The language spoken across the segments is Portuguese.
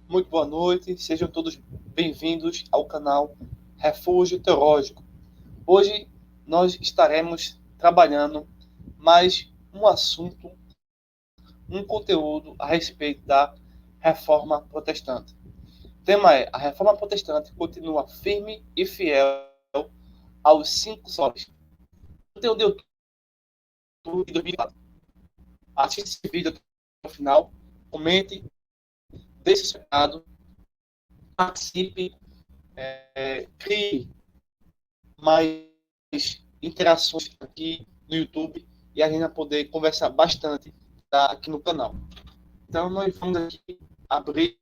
Muito boa noite, sejam todos bem-vindos ao canal Refúgio Teológico. Hoje nós estaremos trabalhando mais um assunto, um conteúdo a respeito da Reforma Protestante. O tema é: a Reforma Protestante continua firme e fiel aos 5 solas. Conteúdo de outubro de 2004. Assista esse vídeo até o final, comente, deixe seu recado, participe, crie mais interações aqui no YouTube e a gente vai poder conversar bastante aqui no canal. Então, nós vamos aqui abrir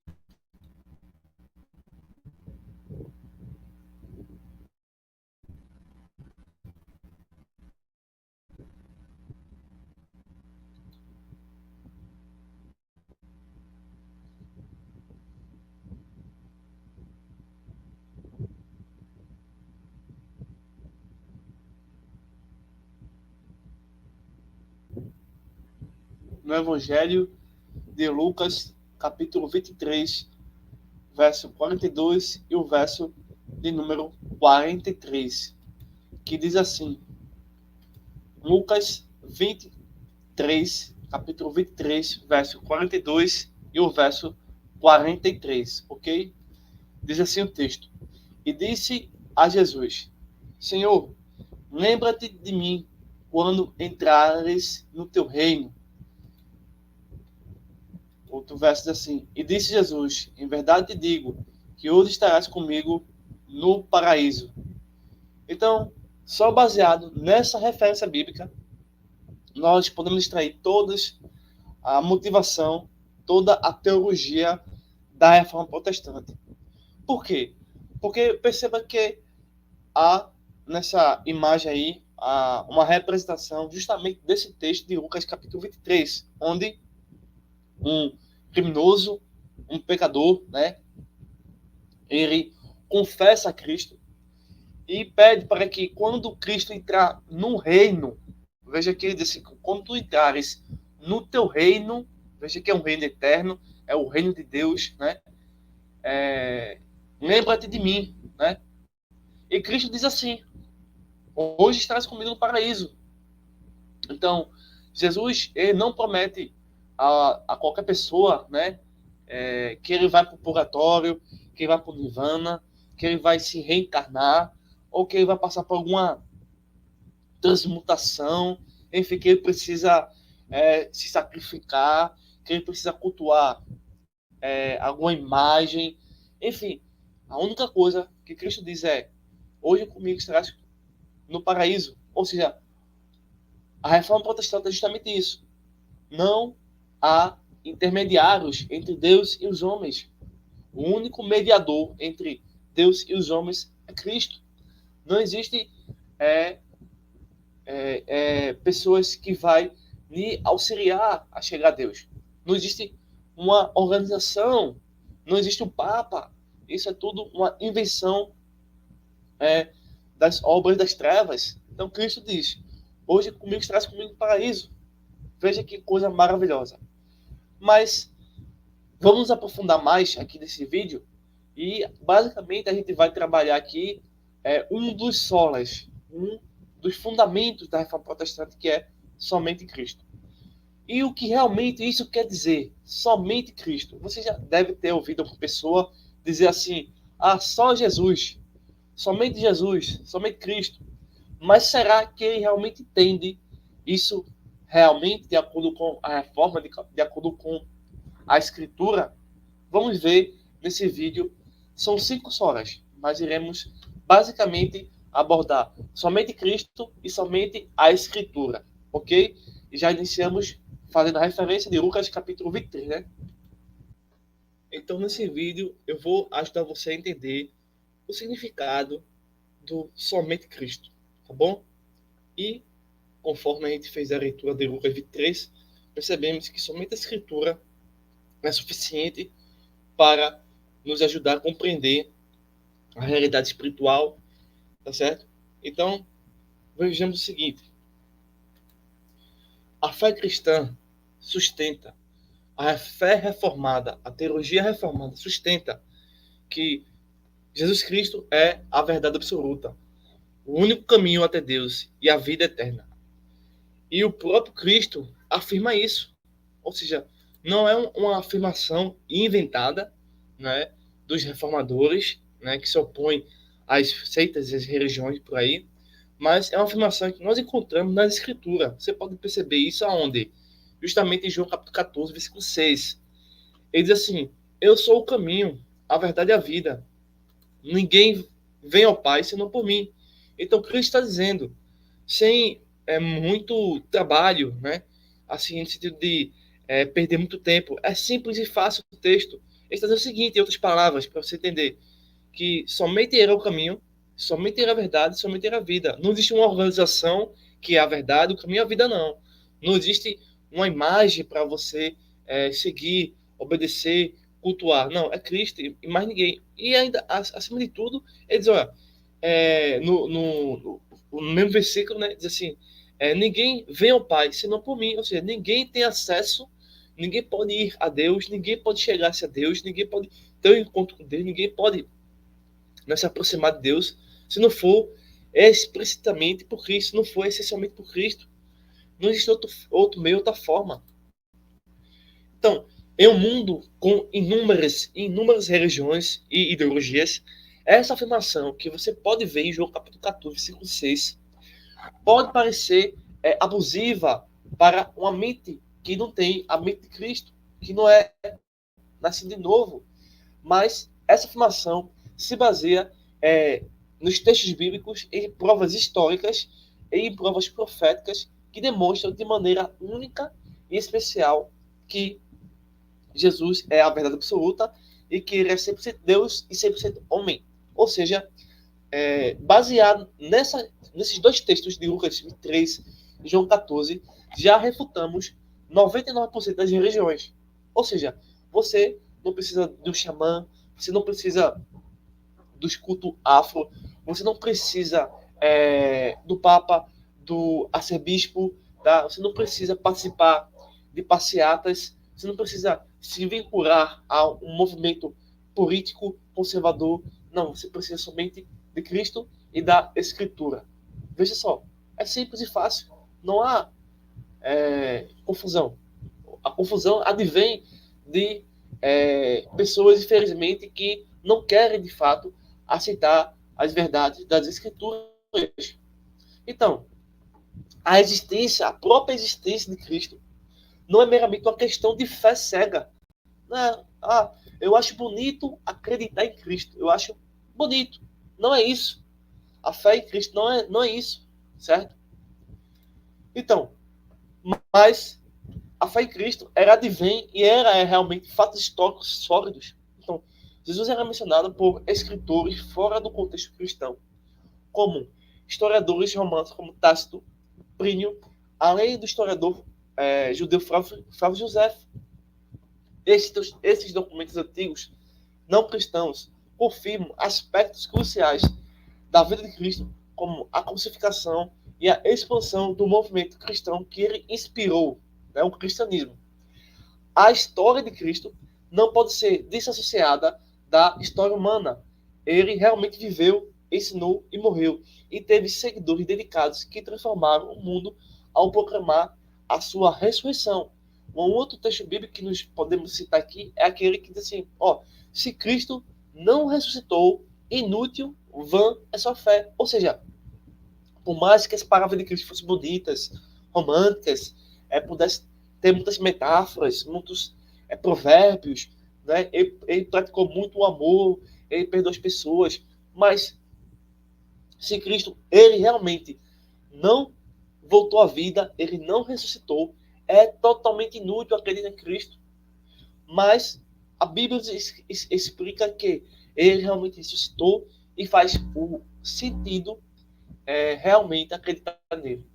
no Evangelho de Lucas, capítulo 23, verso 42 e o verso de número 43, que diz assim: Lucas 23, capítulo 23, verso 42 e o verso 43, ok? Diz assim o texto: E disse a Jesus: Senhor, lembra-te de mim quando entrares no teu reino. Outro verso diz assim: E disse Jesus: Em verdade te digo que hoje estarás comigo no paraíso. Então, só baseado nessa referência bíblica, nós podemos extrair todas a motivação, toda a teologia da Reforma Protestante. Por quê? Porque perceba que há nessa imagem aí uma representação justamente desse texto de Lucas capítulo 23, onde um criminoso, um pecador, né, ele confessa a Cristo e pede para que quando Cristo entrar no reino, veja que ele diz assim, quando tu entrares no teu reino, veja que é um reino eterno, é o reino de Deus, né, lembra-te de mim, né, e Cristo diz assim: hoje estarás comigo no paraíso. Então, Jesus ele não promete a qualquer pessoa, né, que ele vai para o purgatório, que ele vai para o nirvana, que ele vai se reencarnar, ou que ele vai passar por alguma transmutação, enfim, que ele precisa se sacrificar, que ele precisa cultuar alguma imagem. Enfim, a única coisa que Cristo diz é: hoje comigo estarás no paraíso. Ou seja, a reforma protestante é justamente isso. Não há intermediários entre Deus e os homens. O único mediador entre Deus e os homens é Cristo. Não existe pessoas que vai lhe auxiliar a chegar a Deus. Não existe uma organização, não existe um Papa. Isso é tudo uma invenção das obras das trevas. Então Cristo diz: hoje comigo estarás comigo no paraíso. Veja que coisa maravilhosa. Mas vamos aprofundar mais aqui nesse vídeo e basicamente a gente vai trabalhar aqui um dos solas, um dos fundamentos da reforma protestante, que é somente Cristo. E o que realmente isso quer dizer? Somente Cristo. Você já deve ter ouvido uma pessoa dizer assim: ah, só Jesus, somente Cristo. Mas será que ele realmente entende isso realmente de acordo com a reforma, de acordo com a escritura? Vamos ver nesse vídeo. São 5 solas, mas iremos basicamente abordar somente Cristo e somente a escritura, ok? E já iniciamos fazendo a referência de Lucas capítulo 23, né? Então nesse vídeo eu vou ajudar você a entender o significado do somente Cristo, tá bom? E conforme a gente fez a leitura de Lucas 23, percebemos que somente a escritura é suficiente para nos ajudar a compreender a realidade espiritual, tá certo? Então, vejamos o seguinte: a fé cristã sustenta A fé reformada, a teologia reformada sustenta que Jesus Cristo é a verdade absoluta, o único caminho até Deus e a vida eterna. E o próprio Cristo afirma isso. Ou seja, não é uma afirmação inventada, né, dos reformadores, né, que se opõem às seitas e às religiões por aí, mas é uma afirmação que nós encontramos na Escritura. Você pode perceber isso aonde? Justamente em João capítulo 14, versículo 6. Ele diz assim: eu sou o caminho, a verdade e a vida. Ninguém vem ao Pai senão por mim. Então Cristo está dizendo, sem muito trabalho, né? Assim, no sentido de perder muito tempo. É simples e fácil o texto. Ele está dizendo o seguinte, em outras palavras, para você entender, que somente Ele é o caminho, somente Ele é a verdade, somente Ele é a vida. Não existe uma organização que é a verdade, o caminho é a vida, não. Não existe uma imagem para você seguir, obedecer, cultuar. Não, é Cristo e mais ninguém. E ainda, acima de tudo, ele diz, olha, no mesmo versículo, né, diz assim, ninguém vem ao Pai senão por mim. Ou seja, ninguém tem acesso, ninguém pode ir a Deus, ninguém pode chegar-se a Deus, ninguém pode ter um encontro com Deus, ninguém pode, né, se aproximar de Deus se não for explicitamente por Cristo, se não for essencialmente por Cristo. Não existe outro meio, outra forma. Então, em um mundo com inúmeras religiões e ideologias, essa afirmação que você pode ver em João capítulo 14, versículo 6, pode parecer abusiva para uma mente que não tem a mente de Cristo, que não é nascido de novo. Mas essa afirmação se baseia nos textos bíblicos, em provas históricas e em provas proféticas que demonstram de maneira única e especial que Jesus é a verdade absoluta e que ele é 100% Deus e 100% homem. Ou seja, baseado nesses dois textos de Lucas 23 e João 14, já refutamos 99% das religiões. Ou seja, você não precisa de um xamã, você não precisa dos cultos afro, você não precisa do Papa, do arcebispo, tá? Você não precisa participar de passeatas, você não precisa se vincular a um movimento político conservador. Não, você precisa somente de Cristo e da Escritura. Veja só, é simples e fácil. Não há confusão. A confusão advém de pessoas, infelizmente, que não querem, de fato, aceitar as verdades das Escrituras. Então, a própria existência de Cristo, não é meramente uma questão de fé cega. Não, eu acho bonito acreditar em Cristo. Eu acho bonito. Não é isso. A fé em Cristo não é isso, certo? Então, mas a fé em Cristo era advém e era realmente fatos históricos sólidos. Então, Jesus era mencionado por escritores fora do contexto cristão, como historiadores romanos como Tácito, Plínio, além do historiador judeu Flávio José. Esses documentos antigos, não cristãos, confirmam aspectos cruciais da vida de Cristo, como a crucificação e a expansão do movimento cristão que ele inspirou, né, o cristianismo. A história de Cristo não pode ser desassociada da história humana. Ele realmente viveu, ensinou e morreu, e teve seguidores dedicados que transformaram o mundo ao proclamar a sua ressurreição. Um outro texto bíblico que nós podemos citar aqui é aquele que diz assim, se Cristo não ressuscitou, inútil, vã é sua fé. Ou seja, por mais que as palavras de Cristo fossem bonitas, românticas, pudesse ter muitas metáforas, muitos provérbios, né? Ele praticou muito o amor, ele perdoou as pessoas, mas se Cristo, ele realmente não voltou à vida, ele não ressuscitou, é totalmente inútil acreditar em Cristo. Mas a Bíblia explica que ele realmente ressuscitou e faz o sentido realmente acreditar nele.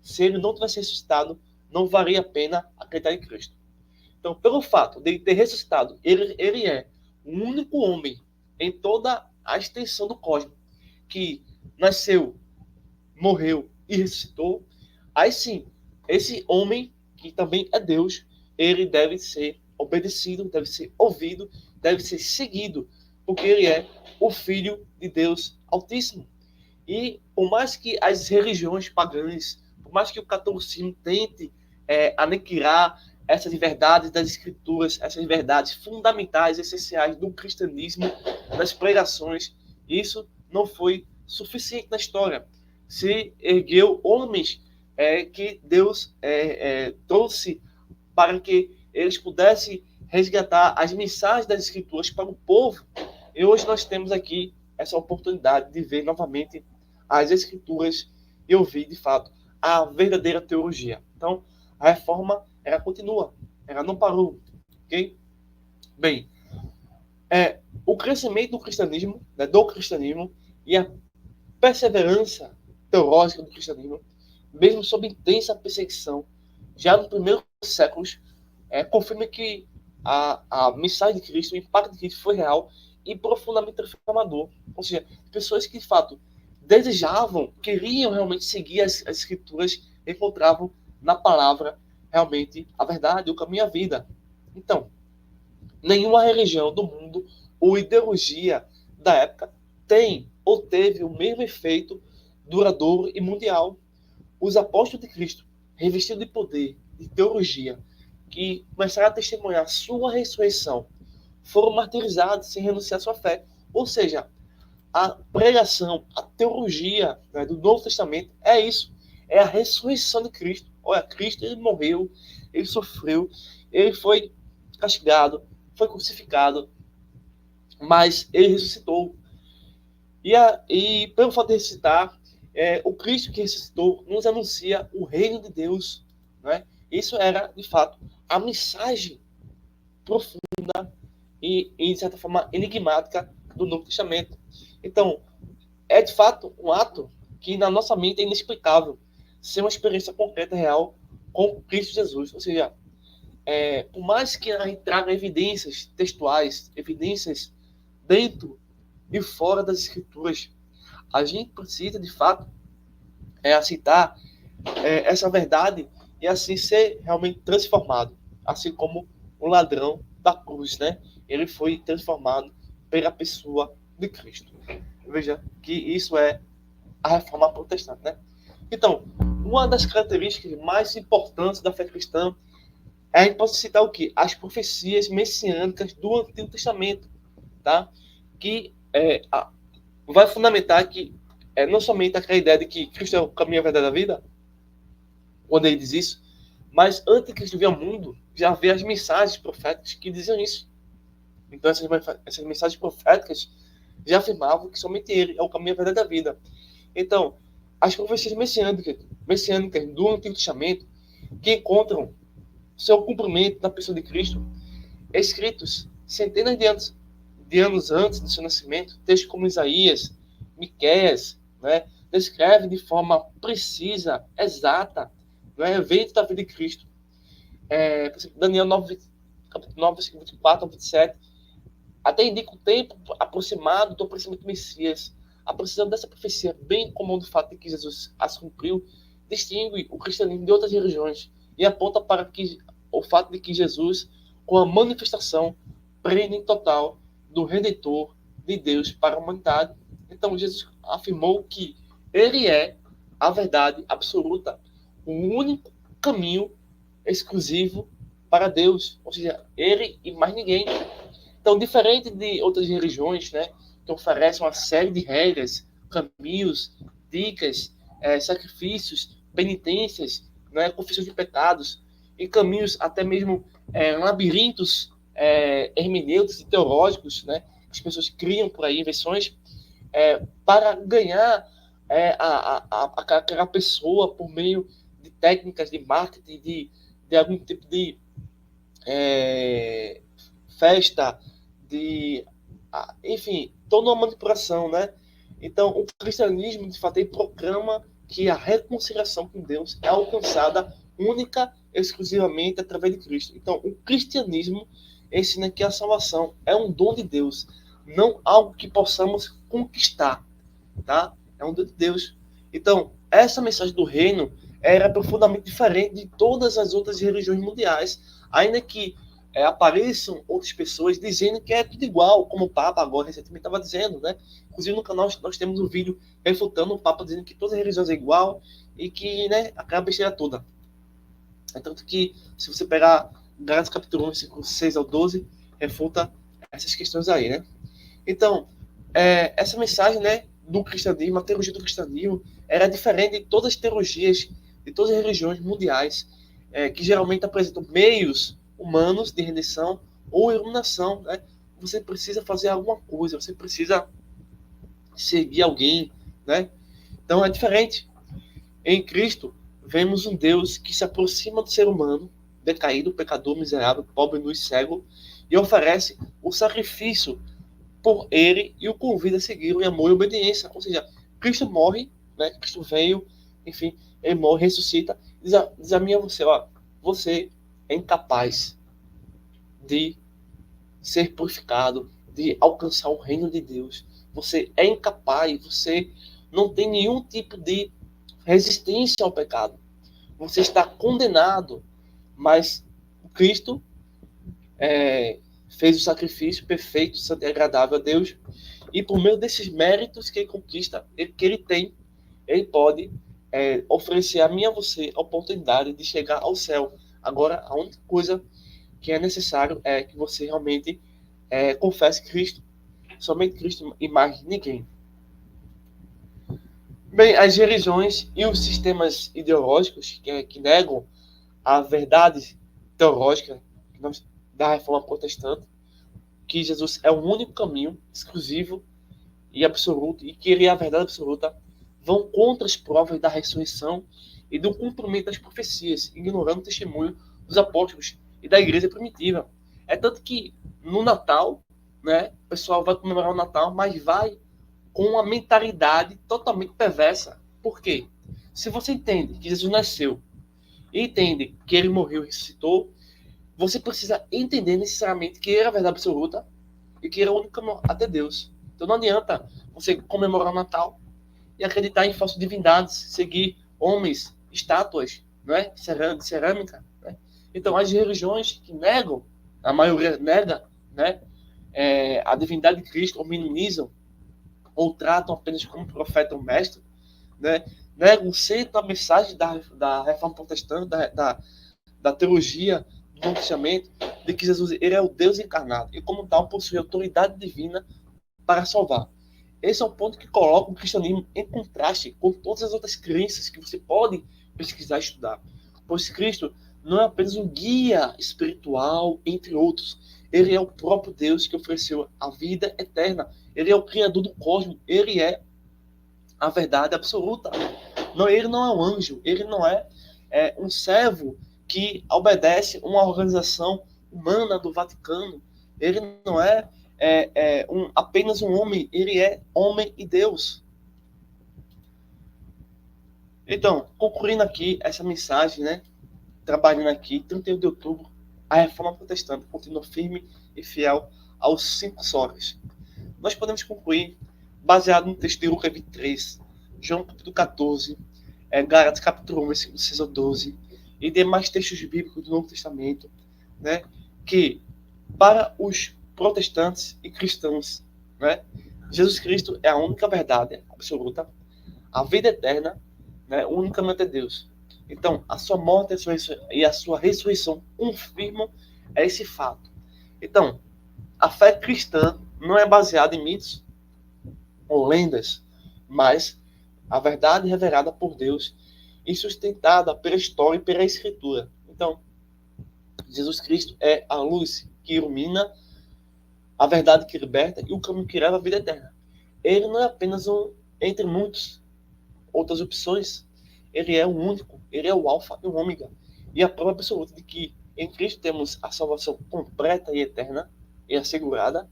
Se ele não tivesse ressuscitado, não valia a pena acreditar em Cristo. Então, pelo fato de ele ter ressuscitado, ele é o único homem em toda a extensão do cosmos que nasceu, morreu e ressuscitou. Aí sim, esse homem, que também é Deus, ele deve ser obedecido, deve ser ouvido, deve ser seguido, porque ele é o Filho de Deus Altíssimo. E por mais que as religiões pagãs, por mais que o catolicismo tente aniquilar essas verdades das escrituras, essas verdades fundamentais, essenciais do cristianismo, das pregações, isso não foi suficiente na história. Se ergueu homens que Deus trouxe para que eles pudessem resgatar as mensagens das escrituras para o povo. E hoje nós temos aqui essa oportunidade de ver novamente as escrituras e ouvir, de fato, a verdadeira teologia. Então, a reforma, ela continua, ela não parou, ok? Bem, o crescimento do cristianismo e a perseverança teológica do cristianismo, mesmo sob intensa perseguição, já nos primeiros séculos, confirma que a mensagem de Cristo, o impacto de Cristo foi real e profundamente transformador. Ou seja, pessoas que, de fato, desejavam, queriam realmente seguir as escrituras, encontravam na palavra realmente a verdade, o caminho e a vida. Então, nenhuma religião do mundo ou ideologia da época tem ou teve o mesmo efeito duradouro e mundial. Os apóstolos de Cristo, revestidos de poder, de teologia, que começaram a testemunhar sua ressurreição, foram martirizados sem renunciar à sua fé. Ou seja, a pregação, a teologia, né, do Novo Testamento é isso. É a ressurreição de Cristo. Olha, Cristo, ele morreu, ele sofreu, ele foi castigado, foi crucificado, mas ele ressuscitou. E pelo fato de ressuscitar, o Cristo que ressuscitou nos anuncia o reino de Deus. Né? Isso era, de fato, a mensagem profunda e, de certa forma, enigmática do Novo Testamento. Então, é de fato um ato que na nossa mente é inexplicável ser uma experiência concreta, real, com Cristo Jesus. Ou seja, por mais que a gente traga evidências textuais, evidências dentro e fora das Escrituras, a gente precisa, de fato, aceitar essa verdade e assim ser realmente transformado. Assim como o ladrão da cruz, né? Ele foi transformado pela pessoa de Cristo. Veja que isso é a reforma protestante, né? Então, uma das características mais importantes da fé cristã a gente pode citar o quê? As profecias messiânicas do Antigo Testamento, tá? Que vai fundamentar que não somente aquela ideia de que Cristo é o caminho, a verdade da vida, quando ele diz isso, mas antes de Cristo vir ao mundo, já havia as mensagens proféticas que diziam isso. Então, essas mensagens proféticas já afirmavam que somente ele é o caminho, a verdade da vida. Então, as profecias messiânicas do Antigo Testamento, que encontram seu cumprimento na pessoa de Cristo, escritos centenas de anos antes do seu nascimento, textos como Isaías, Miqueias, né, descreve de forma precisa, exata, evento da vida de Cristo. Por exemplo, Daniel 9, capítulo 9, versículo 24 ao 27, até indica o tempo aproximado do aparecimento do Messias. A precisão dessa profecia, bem como do fato de que Jesus as cumpriu, distingue o cristianismo de outras religiões e aponta para o fato de que Jesus, com a manifestação plena e total do Redentor de Deus para a humanidade, então Jesus afirmou que ele é a verdade absoluta, o único caminho exclusivo para Deus, ou seja, ele e mais ninguém. Então, diferente de outras religiões, né, que oferecem uma série de regras, caminhos, dicas, sacrifícios, penitências, né, confissões de pecados, e caminhos até mesmo labirintos hermenêuticos e teológicos, né, que as pessoas criam por aí, invenções, para ganhar aquela pessoa por meio de técnicas de marketing, de algum tipo de festa, enfim, toda uma manipulação, né? Então, o cristianismo, de fato, ele proclama que a reconciliação com Deus é alcançada única e exclusivamente através de Cristo. Então, o cristianismo ensina que a salvação é um dom de Deus, não algo que possamos conquistar, tá? É um dom de Deus. Então, essa mensagem do reino, era profundamente diferente de todas as outras religiões mundiais, ainda que apareçam outras pessoas dizendo que é tudo igual, como o Papa agora recentemente estava dizendo, né? Inclusive no canal nós temos um vídeo refutando o Papa dizendo que todas as religiões é igual e que, né, aquela besteira toda. É tanto que, se você pegar Gálatas capítulo 1, versículo 6 ao 12, refuta essas questões aí, né? Então, essa mensagem, né, do cristianismo, a teologia do cristianismo, era diferente de todas as teologias de todas as religiões mundiais, que geralmente apresentam meios humanos de redenção ou iluminação, né? Você precisa fazer alguma coisa, você precisa seguir alguém, né? Então é diferente. Em Cristo, vemos um Deus que se aproxima do ser humano, decaído, pecador, miserável, pobre, nu e cego, e oferece o sacrifício por ele e o convida a segui-lo em amor e obediência. Ou seja, Cristo morre, né? Cristo veio, enfim, ele morre, ressuscita, diz a mim e a você, ó, você é incapaz de ser purificado, de alcançar o reino de Deus. Você é incapaz, você não tem nenhum tipo de resistência ao pecado. Você está condenado, mas Cristo fez o sacrifício perfeito, santo e agradável a Deus, e por meio desses méritos que ele conquista, que ele tem, ele pode oferecer a mim e a você a oportunidade de chegar ao céu. Agora, a única coisa que é necessário é que você realmente confesse Cristo, somente Cristo e mais ninguém. Bem, as religiões e os sistemas ideológicos que negam a verdade teológica da reforma protestante, que Jesus é o único caminho exclusivo e absoluto, e que ele é a verdade absoluta, vão contra as provas da ressurreição e do cumprimento das profecias, ignorando o testemunho dos apóstolos e da igreja primitiva. É tanto que no Natal, né, o pessoal vai comemorar o Natal, mas vai com uma mentalidade totalmente perversa. Por quê? Se você entende que Jesus nasceu e entende que ele morreu e ressuscitou, você precisa entender necessariamente que ele é a verdade absoluta e que ele é o único caminho até Deus. Então não adianta você comemorar o Natal e acreditar em falsas divindades, seguir homens, estátuas, não é? De cerâmica. Né? Então as religiões que negam, a maioria nega, né, a divindade de Cristo, ou minimizam, ou tratam apenas como profeta ou mestre, né, negam o centro da mensagem da reforma protestante, da teologia do Novo Testamento, de que Jesus ele é o Deus encarnado e, como tal, possui autoridade divina para salvar. Esse é o ponto que coloca o cristianismo em contraste com todas as outras crenças que você pode pesquisar e estudar. Pois Cristo não é apenas um guia espiritual, entre outros. Ele é o próprio Deus que ofereceu a vida eterna. Ele é o Criador do cosmos. Ele é a verdade absoluta. Não, ele não é um anjo. Ele não é um servo que obedece uma organização humana do Vaticano. Ele não é apenas um homem, ele é homem e Deus. Então, concluindo aqui essa mensagem, né, trabalhando aqui, 31 de outubro, a reforma protestante continua firme e fiel aos 5 solas. Nós podemos concluir baseado no texto de Lucas 23, João capítulo 14, Gálatas capítulo 1, versículo 6 ao 12, e demais textos bíblicos do Novo Testamento, né, que para os protestantes e cristãos, né, Jesus Cristo é a única verdade absoluta, a vida eterna, né, unicamente é Deus. Então, a sua morte e a sua ressurreição confirmam esse fato. Então, a fé cristã não é baseada em mitos ou lendas, mas a verdade revelada por Deus e sustentada pela história e pela Escritura. Então, Jesus Cristo é a luz que ilumina, a verdade que liberta e o caminho que leva à vida eterna. Ele não é apenas entre muitas outras opções. Ele é o único, ele é o alfa e o ômega. E a prova absoluta de que em Cristo temos a salvação completa e eterna e assegurada.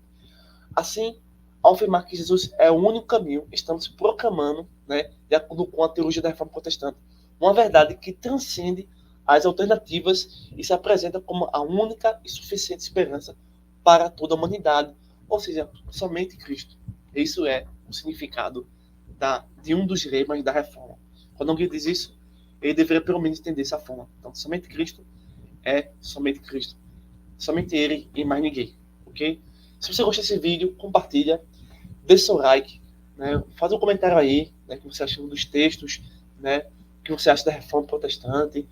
Assim, ao afirmar que Jesus é o único caminho, estamos proclamando, né, de acordo com a teologia da reforma protestante, uma verdade que transcende as alternativas e se apresenta como a única e suficiente esperança para toda a humanidade, ou seja, somente Cristo. Isso é o significado de um dos lemas da reforma. Quando alguém diz isso, ele deveria pelo menos entender essa forma. Então, somente Cristo é somente Cristo. Somente Ele e mais ninguém, ok? Se você gostou desse vídeo, compartilha, deixa seu like, né? Faz um comentário aí, né, o que você acha dos textos, né? O que você acha da Reforma Protestante.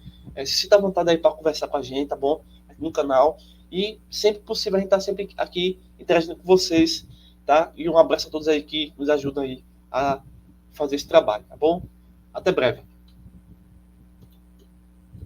Se sinta à vontade aí para conversar com a gente, tá bom? Aqui no canal. E sempre possível, a gente tá sempre aqui interagindo com vocês, tá? E um abraço a todos aí que nos ajudam aí a fazer esse trabalho, tá bom? Até breve.